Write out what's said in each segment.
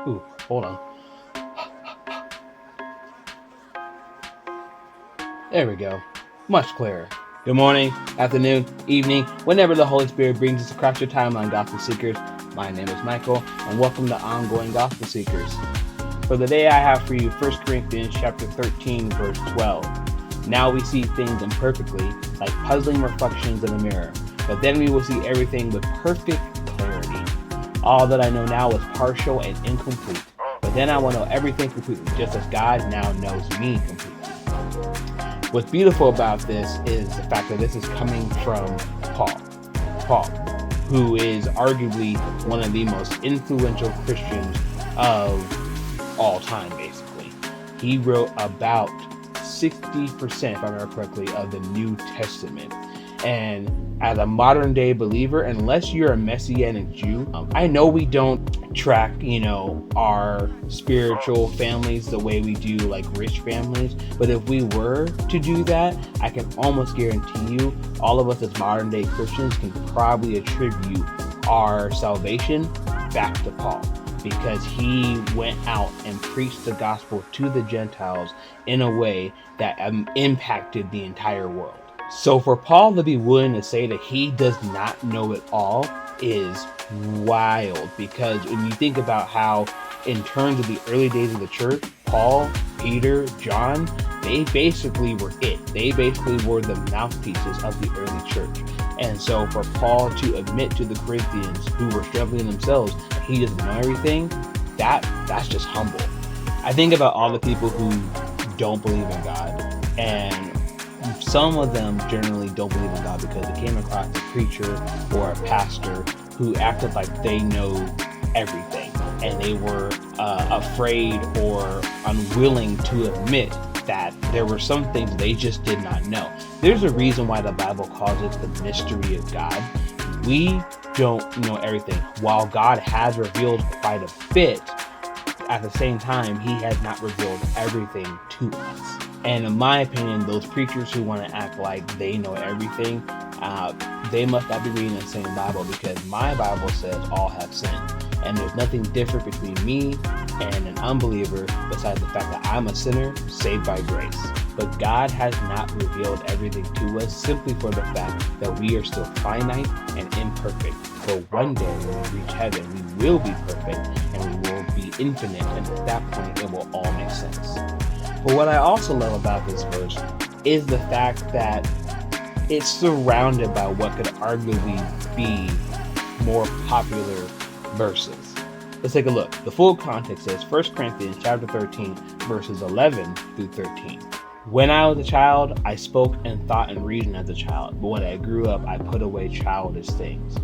Ooh, hold on. There we go. Much clearer. Good morning, afternoon, evening, whenever the Holy Spirit brings us across your timeline, Gospel Seekers. My name is Michael, and welcome to Ongoing Gospel Seekers. For the day I have for you 1 Corinthians chapter 13, verse 12. Now we see things imperfectly, like puzzling reflections in a mirror, but then we will see everything with perfect clarity. All that I know now is partial and incomplete, but then I will know everything completely, just as God now knows me completely. What's beautiful about this is the fact that this is coming from Paul, who is arguably one of the most influential Christians of all time, basically. He wrote about 60%, if I remember correctly, of the New Testament. And as a modern day believer, unless you're a Messianic Jew, I know we don't track, our spiritual families the way we do like rich families. But if we were to do that, I can almost guarantee you all of us as modern day Christians can probably attribute our salvation back to Paul, because he went out and preached the gospel to the Gentiles in a way that impacted the entire world. So for Paul to be willing to say that he does not know it all is wild, because when you think about how, in terms of the early days of the church, Paul, Peter, John, they basically were it. They basically were the mouthpieces of the early church. And so for Paul to admit to the Corinthians, who were struggling themselves, that he doesn't know everything, that's just humble. I think about all the people who don't believe in God, and some of them generally don't believe in God because they came across a preacher or a pastor who acted like they know everything, and they were afraid or unwilling to admit that there were some things they just did not know. There's a reason why the Bible calls it the mystery of God. We don't know everything. While God has revealed quite a bit, at the same time, he has not revealed everything to us. And in my opinion, those preachers who want to act like they know everything, they must not be reading the same Bible, because my Bible says all have sinned. And there's nothing different between me and an unbeliever besides the fact that I'm a sinner saved by grace. But God has not revealed everything to us simply for the fact that we are still finite and imperfect. But one day when we reach heaven, we will be perfect and we will be infinite, and at that point it will all make sense. But what I also love about this verse is the fact that it's surrounded by what could arguably be more popular verses. Let's take a look. The full context says 1 Corinthians chapter 13, verses 11 through 13. When I was a child, I spoke and thought and reasoned as a child, but when I grew up, I put away childish things.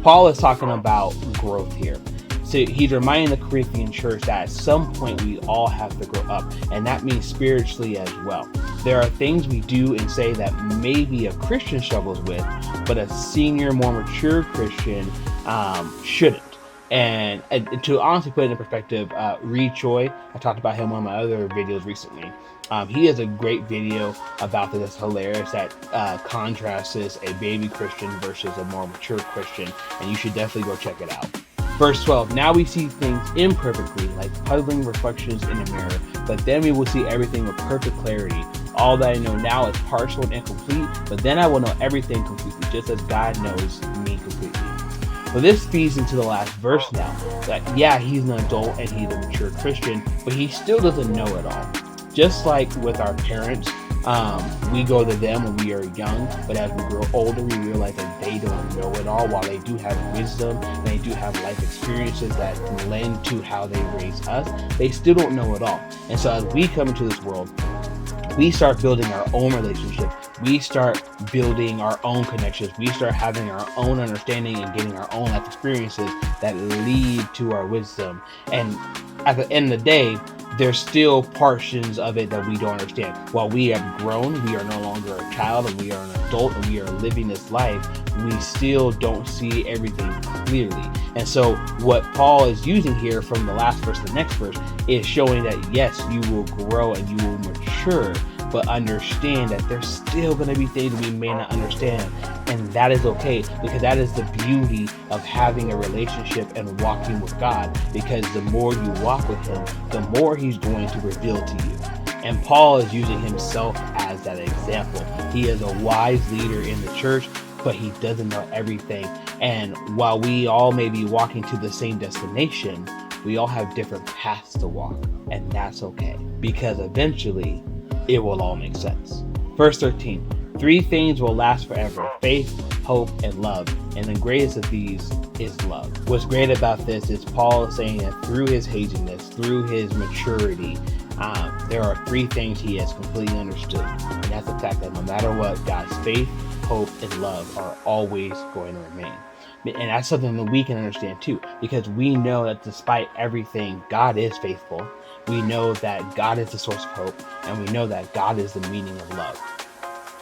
Paul is talking about growth here. So he's reminding the Corinthian church that at some point we all have to grow up, and that means spiritually as well. There are things we do and say that maybe a Christian struggles with, but a senior, more mature Christian shouldn't. And to honestly put it in perspective, Reed Choi, I talked about him in one of my other videos recently. He has a great video about this. It's hilarious that contrasts a baby Christian versus a more mature Christian, and you should definitely go check it out. Verse 12, now we see things imperfectly, like puzzling reflections in a mirror, but then we will see everything with perfect clarity. All that I know now is partial and incomplete, but then I will know everything completely, just as God knows me completely. So this feeds into the last verse now, that yeah, he's an adult and he's a mature Christian, but he still doesn't know it all. Just like with our parents, we go to them when we are young, but as we grow older, we realize that they don't know it all. While they do have wisdom and they do have life experiences that lend to how they raise us, they still don't know it all. And so as we come into this world, we start building our own relationship. We start building our own connections. We start having our own understanding and getting our own life experiences that lead to our wisdom. And at the end of the day, there's still portions of it that we don't understand. While we have grown, we are no longer a child and we are an adult and we are living this life, we still don't see everything clearly. And so what Paul is using here from the last verse to the next verse is showing that yes, you will grow and you will mature, but understand that there's still going to be things we may not understand. And that is okay, because that is the beauty of having a relationship and walking with God, because the more you walk with him, the more he's going to reveal to you. And Paul is using himself as that example. He is a wise leader in the church, but he doesn't know everything. And while we all may be walking to the same destination, we all have different paths to walk. And that's okay, because eventually it will all make sense. Verse 13, 3 things will last forever: faith, hope, and love. And the greatest of these is love. What's great about this is Paul is saying that through his haziness, through his maturity, there are 3 things he has completely understood. And that's the fact that no matter what, God's faith, hope, and love are always going to remain. And that's something that we can understand too, because we know that despite everything, God is faithful. We know that God is the source of hope, and we know that God is the meaning of love.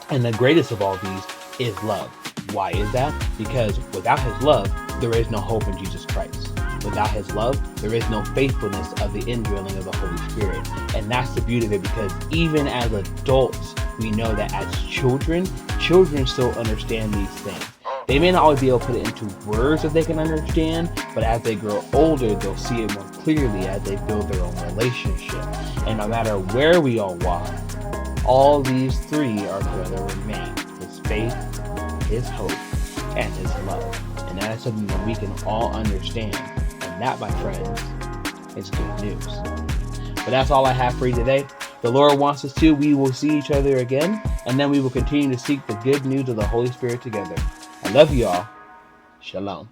And the greatest of all these is love. Why is that? Because without his love, there is no hope in Jesus Christ. Without his love, there is no faithfulness of the indwelling of the Holy Spirit. And that's the beauty of it, because even as adults, we know that as children still understand these things. They may not always be able to put it into words that they can understand, but as they grow older, they'll see it more clearly as they build their own relationship. And no matter where we all walk, all these 3 are going to remain: his faith, his hope, and his love. And that is something that we can all understand. And that, my friends, is good news. But that's all I have for you today. The Lord wants us to. We will see each other again, and then we will continue to seek the good news of the Holy Spirit together. I love you all. Shalom.